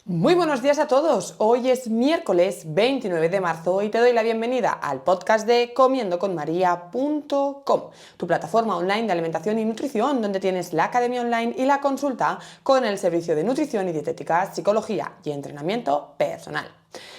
Muy buenos días a todos, hoy es miércoles 29 de marzo y te doy la bienvenida al podcast de comiendoconmaria.com, tu plataforma online de alimentación y nutrición donde tienes la academia online y la consulta con el servicio de nutrición y dietética, psicología y entrenamiento personal.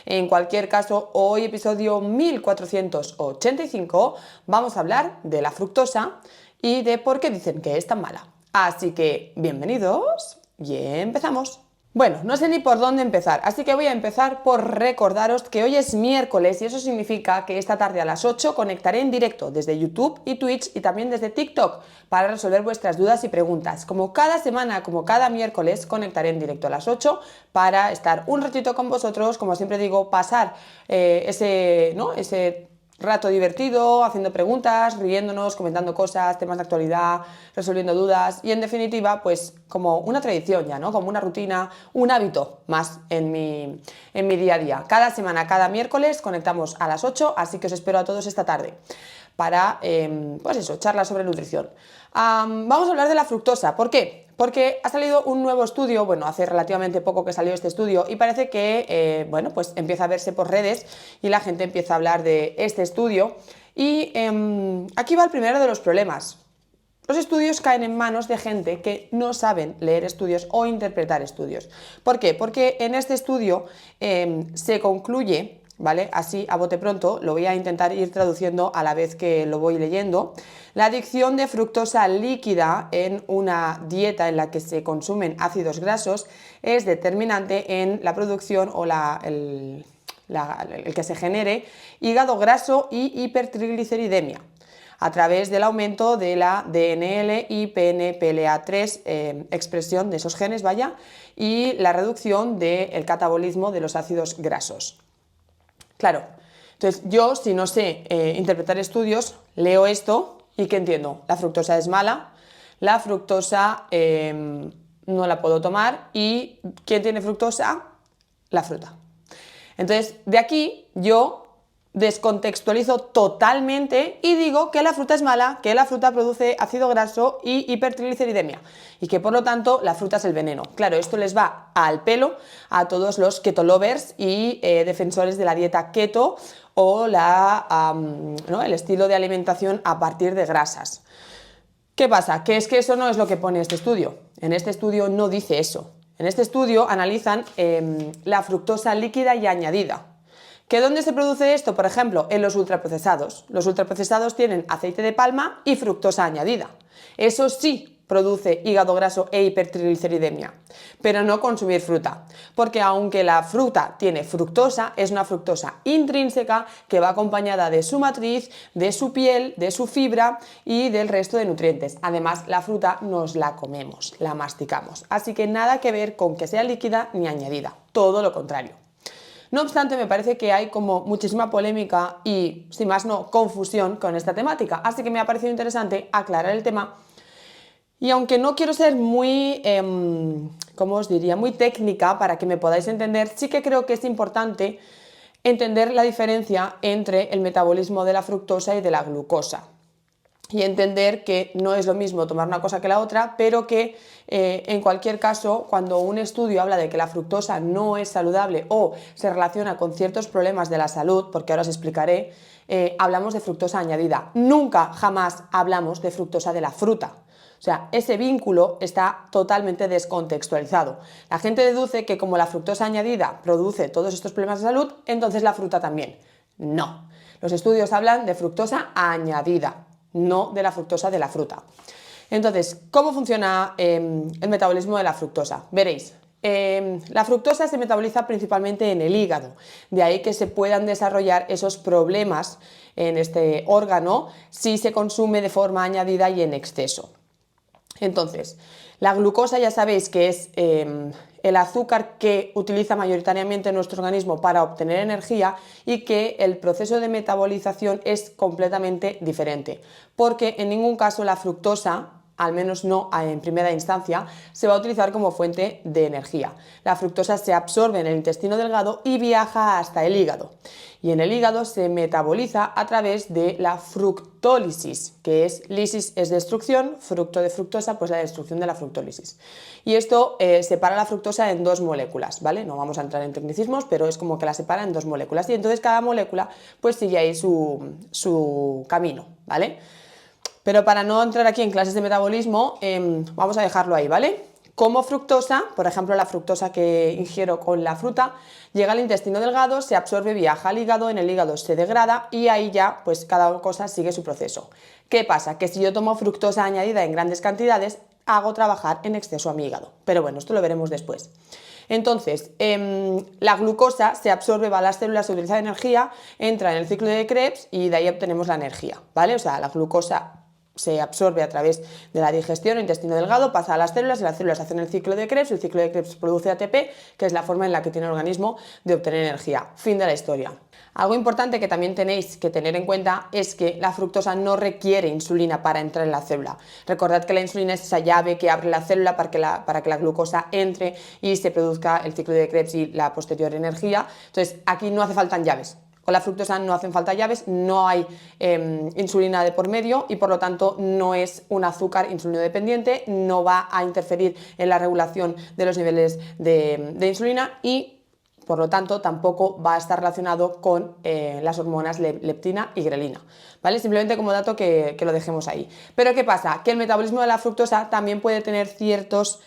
En cualquier caso, hoy episodio 1485 vamos a hablar de la fructosa y de por qué dicen que es tan mala. Así que bienvenidos y empezamos. Bueno, no sé ni por dónde empezar, así que voy a empezar por recordaros que hoy es miércoles y eso significa que esta tarde a las 8 conectaré en directo desde YouTube y Twitch y también desde TikTok para resolver vuestras dudas y preguntas. Como cada semana, como cada miércoles, conectaré en directo a las 8 para estar un ratito con vosotros, como siempre digo, pasar ese rato divertido, haciendo preguntas, riéndonos, comentando cosas, temas de actualidad, resolviendo dudas y en definitiva pues como una tradición ya, ¿no? Como una rutina, un hábito más en mi día a día. Cada semana, cada miércoles conectamos a las 8, así que os espero a todos esta tarde para, pues eso, charlas sobre nutrición. Vamos a hablar de la fructosa. ¿Por qué? Porque ha salido un nuevo estudio, bueno, hace relativamente poco que salió este estudio y parece que, bueno, pues empieza a verse por redes y la gente empieza a hablar de este estudio y aquí va el primero de los problemas. Los estudios caen en manos de gente que no saben leer estudios o interpretar estudios. ¿Por qué? Porque en este estudio se concluye, ¿vale? Así a bote pronto, lo voy a intentar ir traduciendo a la vez que lo voy leyendo. La adicción de fructosa líquida en una dieta en la que se consumen ácidos grasos es determinante en la producción o el que se genere hígado graso y hipertrigliceridemia a través del aumento de la DNL y PNPLA3, expresión de esos genes, vaya, y la reducción del catabolismo de los ácidos grasos. Claro, entonces yo, si no sé interpretar estudios, leo esto y ¿qué entiendo? La fructosa es mala, la fructosa no la puedo tomar y ¿quién tiene fructosa? La fruta. Entonces, de aquí yo descontextualizo totalmente y digo que la fruta es mala, que la fruta produce ácido graso y hipertrigliceridemia y que por lo tanto la fruta es el veneno. Claro, esto les va al pelo a todos los keto lovers y defensores de la dieta keto o el estilo de alimentación a partir de grasas. ¿Qué pasa? Que es que eso no es lo que pone este estudio. En este estudio no dice eso. En este estudio analizan la fructosa líquida y añadida. ¿Que dónde se produce esto? Por ejemplo, en los ultraprocesados. Los ultraprocesados tienen aceite de palma y fructosa añadida. Eso sí produce hígado graso e hipertrigliceridemia, pero no consumir fruta, porque aunque la fruta tiene fructosa, es una fructosa intrínseca que va acompañada de su matriz, de su piel, de su fibra y del resto de nutrientes. Además, la fruta nos la comemos, la masticamos, así que nada que ver con que sea líquida ni añadida, todo lo contrario. No obstante, me parece que hay como muchísima polémica y, sin más no, confusión con esta temática, así que me ha parecido interesante aclarar el tema. Y aunque no quiero ser muy, ¿cómo os diría?, muy técnica para que me podáis entender, sí que creo que es importante entender la diferencia entre el metabolismo de la fructosa y de la glucosa. Y entender que no es lo mismo tomar una cosa que la otra, pero que en cualquier caso, cuando un estudio habla de que la fructosa no es saludable o se relaciona con ciertos problemas de la salud, porque ahora os explicaré, hablamos de fructosa añadida. Nunca, jamás hablamos de fructosa de la fruta. O sea, ese vínculo está totalmente descontextualizado. La gente deduce que como la fructosa añadida produce todos estos problemas de salud, entonces la fruta también. No. Los estudios hablan de fructosa añadida, no de la fructosa de la fruta. Entonces, ¿cómo funciona el metabolismo de la fructosa? Veréis, la fructosa se metaboliza principalmente en el hígado, de ahí que se puedan desarrollar esos problemas en este órgano si se consume de forma añadida y en exceso. Entonces, la glucosa ya sabéis que es el azúcar que utiliza mayoritariamente nuestro organismo para obtener energía y que el proceso de metabolización es completamente diferente, porque en ningún caso la fructosa al menos no en primera instancia, se va a utilizar como fuente de energía. La fructosa se absorbe en el intestino delgado y viaja hasta el hígado. Y en el hígado se metaboliza a través de la fructólisis, que es lisis es destrucción, fructo de fructosa, pues la destrucción de la fructólisis. Y esto separa la fructosa en dos moléculas, ¿vale? No vamos a entrar en tecnicismos, pero es como que la separa en dos moléculas. Y entonces cada molécula pues sigue ahí su camino, ¿vale? Pero para no entrar aquí en clases de metabolismo, vamos a dejarlo ahí, ¿vale? Como fructosa, por ejemplo la fructosa que ingiero con la fruta, llega al intestino delgado, se absorbe, viaja al hígado, en el hígado se degrada y ahí ya pues cada cosa sigue su proceso. ¿Qué pasa? Que si yo tomo fructosa añadida en grandes cantidades, hago trabajar en exceso a mi hígado. Pero bueno, esto lo veremos después. Entonces, la glucosa se absorbe, va a las células, se utiliza energía, entra en el ciclo de Krebs y de ahí obtenemos la energía, ¿vale? O sea, la glucosa se absorbe a través de la digestión, el intestino delgado, pasa a las células y las células hacen el ciclo de Krebs produce ATP, que es la forma en la que tiene el organismo de obtener energía. Fin de la historia. Algo importante que también tenéis que tener en cuenta es que la fructosa no requiere insulina para entrar en la célula. Recordad que la insulina es esa llave que abre la célula para que la glucosa entre y se produzca el ciclo de Krebs y la posterior energía. Entonces, aquí no hace falta llaves. Con la fructosa no hacen falta llaves, no hay insulina de por medio y por lo tanto no es un azúcar insulino dependiente, no va a interferir en la regulación de los niveles de insulina y por lo tanto tampoco va a estar relacionado con las hormonas leptina y grelina, ¿vale? Simplemente como dato que lo dejemos ahí. Pero ¿qué pasa? Que el metabolismo de la fructosa también puede tener ciertos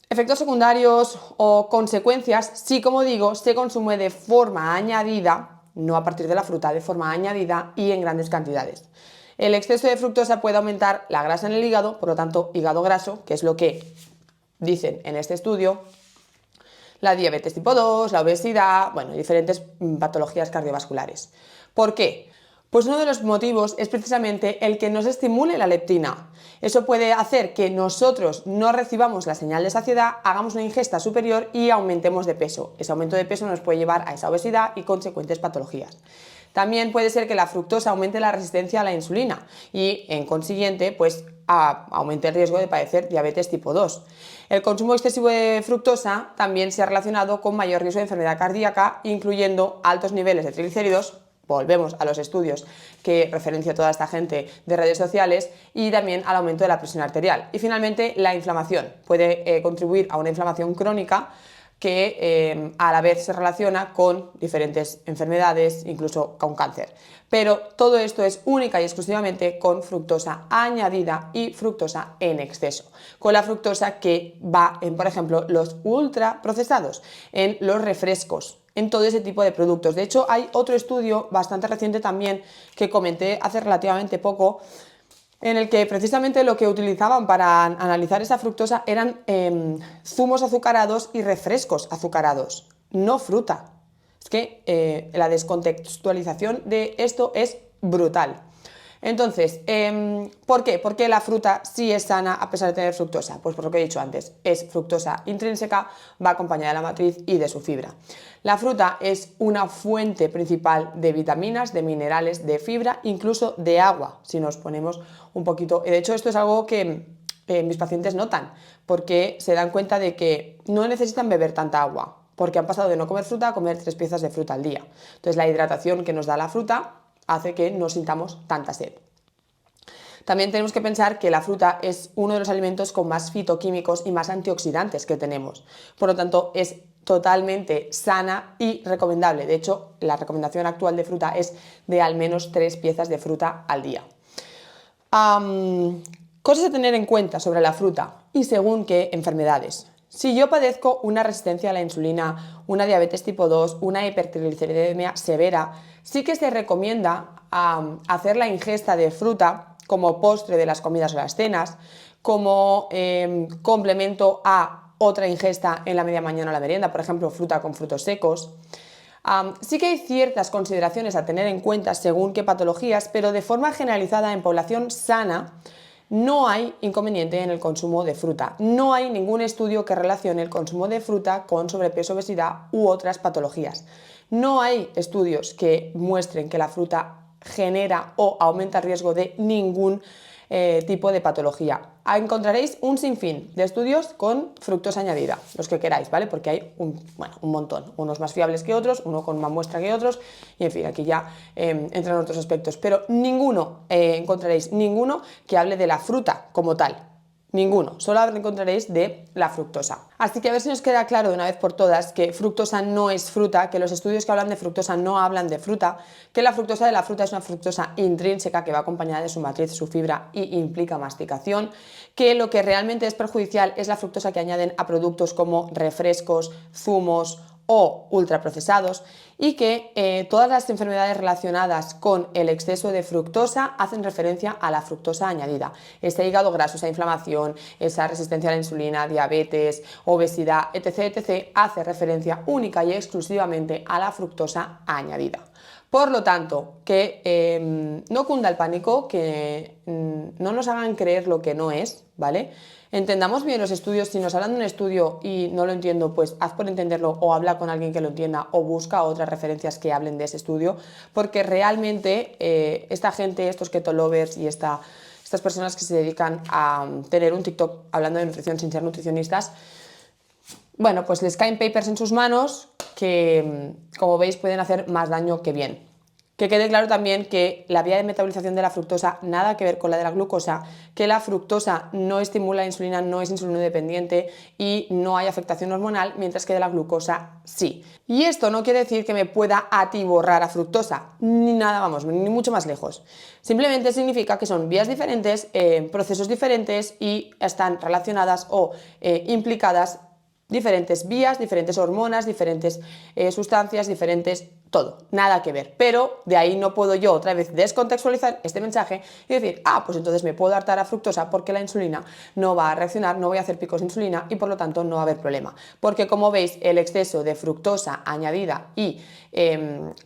efectos secundarios o consecuencias si, como digo, se consume de forma añadida, no a partir de la fruta, de forma añadida y en grandes cantidades. El exceso de fructosa puede aumentar la grasa en el hígado, por lo tanto, hígado graso, que es lo que dicen en este estudio, la diabetes tipo 2, la obesidad, bueno, diferentes patologías cardiovasculares. ¿Por qué? Pues uno de los motivos es precisamente el que nos estimule la leptina. Eso puede hacer que nosotros no recibamos la señal de saciedad, hagamos una ingesta superior y aumentemos de peso. Ese aumento de peso nos puede llevar a esa obesidad y consecuentes patologías. También puede ser que la fructosa aumente la resistencia a la insulina y, en consiguiente, pues aumente el riesgo de padecer diabetes tipo 2. El consumo excesivo de fructosa también se ha relacionado con mayor riesgo de enfermedad cardíaca, incluyendo altos niveles de triglicéridos. Volvemos a los estudios que referencia toda esta gente de redes sociales y también al aumento de la presión arterial. Y finalmente, la inflamación puede contribuir a una inflamación crónica que a la vez se relaciona con diferentes enfermedades, incluso con cáncer. Pero todo esto es única y exclusivamente con fructosa añadida y fructosa en exceso. Con la fructosa que va en, por ejemplo, los ultraprocesados, en los refrescos, en todo ese tipo de productos. De hecho, hay otro estudio bastante reciente también que comenté hace relativamente poco, en el que precisamente lo que utilizaban para analizar esa fructosa eran zumos azucarados y refrescos azucarados, no fruta. Es que la descontextualización de esto es brutal. Entonces, ¿por qué? ¿Por qué la fruta sí es sana a pesar de tener fructosa? Pues por lo que he dicho antes, es fructosa intrínseca, va acompañada de la matriz y de su fibra. La fruta es una fuente principal de vitaminas, de minerales, de fibra, incluso de agua, si nos ponemos un poquito. De hecho, esto es algo que mis pacientes notan, porque se dan cuenta de que no necesitan beber tanta agua, porque han pasado de no comer fruta a comer 3 piezas de fruta al día. Entonces, la hidratación que nos da la fruta hace que no sintamos tanta sed. También tenemos que pensar que la fruta es uno de los alimentos con más fitoquímicos y más antioxidantes que tenemos. Por lo tanto, es totalmente sana y recomendable. De hecho, la recomendación actual de fruta es de al menos 3 piezas de fruta al día. Cosas a tener en cuenta sobre la fruta y según qué enfermedades. Si yo padezco una resistencia a la insulina, una diabetes tipo 2, una hipertrigliceridemia severa, sí que se recomienda hacer la ingesta de fruta como postre de las comidas o las cenas, como complemento a otra ingesta en la media mañana o la merienda, por ejemplo, fruta con frutos secos. Sí que hay ciertas consideraciones a tener en cuenta según qué patologías, pero de forma generalizada en población sana no hay inconveniente en el consumo de fruta. No hay ningún estudio que relacione el consumo de fruta con sobrepeso, obesidad u otras patologías. No hay estudios que muestren que la fruta genera o aumenta el riesgo de ningún tipo de patología. Encontraréis un sinfín de estudios con fructosa añadida, los que queráis, ¿vale? Porque hay un montón, unos más fiables que otros, uno con más muestra que otros, y en fin, aquí ya entran otros aspectos, pero encontraréis ninguno que hable de la fruta como tal. Ninguno, solo encontraréis de la fructosa. Así que a ver si nos queda claro de una vez por todas que fructosa no es fruta, que los estudios que hablan de fructosa no hablan de fruta, que la fructosa de la fruta es una fructosa intrínseca que va acompañada de su matriz, su fibra y implica masticación, que lo que realmente es perjudicial es la fructosa que añaden a productos como refrescos, zumos o ultraprocesados, y que todas las enfermedades relacionadas con el exceso de fructosa hacen referencia a la fructosa añadida. Ese hígado graso, esa inflamación, esa resistencia a la insulina, diabetes, obesidad, etc., hace referencia única y exclusivamente a la fructosa añadida. Por lo tanto, que no cunda el pánico, que no nos hagan creer lo que no es, ¿vale? Entendamos bien los estudios. Si nos hablan de un estudio y no lo entiendo, pues haz por entenderlo o habla con alguien que lo entienda o busca otras referencias que hablen de ese estudio, porque realmente esta gente, estos keto lovers y estas personas que se dedican a tener un TikTok hablando de nutrición sin ser nutricionistas, bueno, pues les caen papers en sus manos que, como veis, pueden hacer más daño que bien. Que quede claro también que la vía de metabolización de la fructosa nada que ver con la de la glucosa, que la fructosa no estimula la insulina, no es insulino dependiente y no hay afectación hormonal, mientras que de la glucosa sí. Y esto no quiere decir que me pueda atiborrar a fructosa, ni nada, vamos, ni mucho más lejos. Simplemente significa que son vías diferentes, procesos diferentes y están relacionadas o implicadas diferentes vías, diferentes hormonas, diferentes sustancias, diferentes todo, nada que ver. Pero de ahí no puedo yo otra vez descontextualizar este mensaje y decir, pues entonces me puedo hartar a fructosa porque la insulina no va a reaccionar, no voy a hacer picos de insulina y por lo tanto no va a haber problema. Porque como veis, el exceso de fructosa añadida y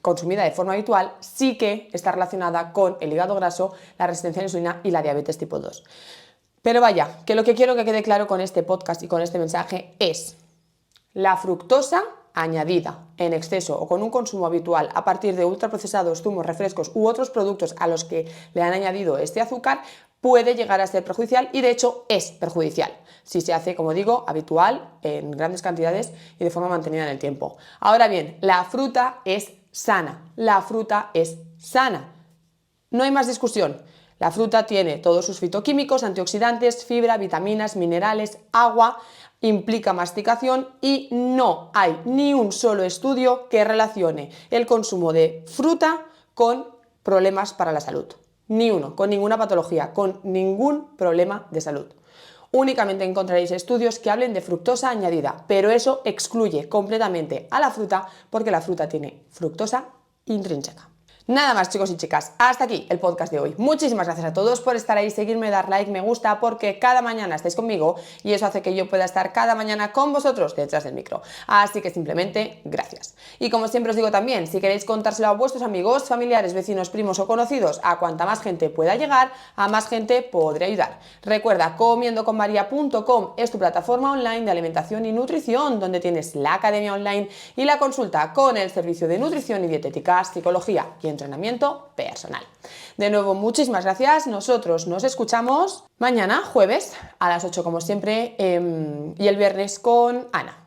consumida de forma habitual sí que está relacionada con el hígado graso, la resistencia a la insulina y la diabetes tipo 2. Pero vaya, que lo que quiero que quede claro con este podcast y con este mensaje es la fructosa añadida en exceso o con un consumo habitual a partir de ultraprocesados, zumos, refrescos u otros productos a los que le han añadido este azúcar puede llegar a ser perjudicial y de hecho es perjudicial si se hace, como digo, habitual en grandes cantidades y de forma mantenida en el tiempo. Ahora bien, la fruta es sana, la fruta es sana, no hay más discusión. La fruta tiene todos sus fitoquímicos, antioxidantes, fibra, vitaminas, minerales, agua, implica masticación y no hay ni un solo estudio que relacione el consumo de fruta con problemas para la salud. Ni uno, con ninguna patología, con ningún problema de salud. Únicamente encontraréis estudios que hablen de fructosa añadida, pero eso excluye completamente a la fruta porque la fruta tiene fructosa intrínseca. Nada más, chicos y chicas, hasta aquí el podcast de hoy. Muchísimas gracias a todos por estar ahí, seguirme, dar like, me gusta, porque cada mañana estáis conmigo y eso hace que yo pueda estar cada mañana con vosotros detrás del micro. Así que simplemente gracias. Y como siempre os digo también, si queréis contárselo a vuestros amigos, familiares, vecinos, primos o conocidos, a cuanta más gente pueda llegar, a más gente podré ayudar. Recuerda, comiendoconmaria.com es tu plataforma online de alimentación y nutrición, donde tienes la academia online y la consulta con el servicio de nutrición y dietética, psicología y entrenamiento personal. De nuevo, muchísimas gracias. Nosotros nos escuchamos mañana, jueves, a las 8 como siempre, y el viernes con Ana.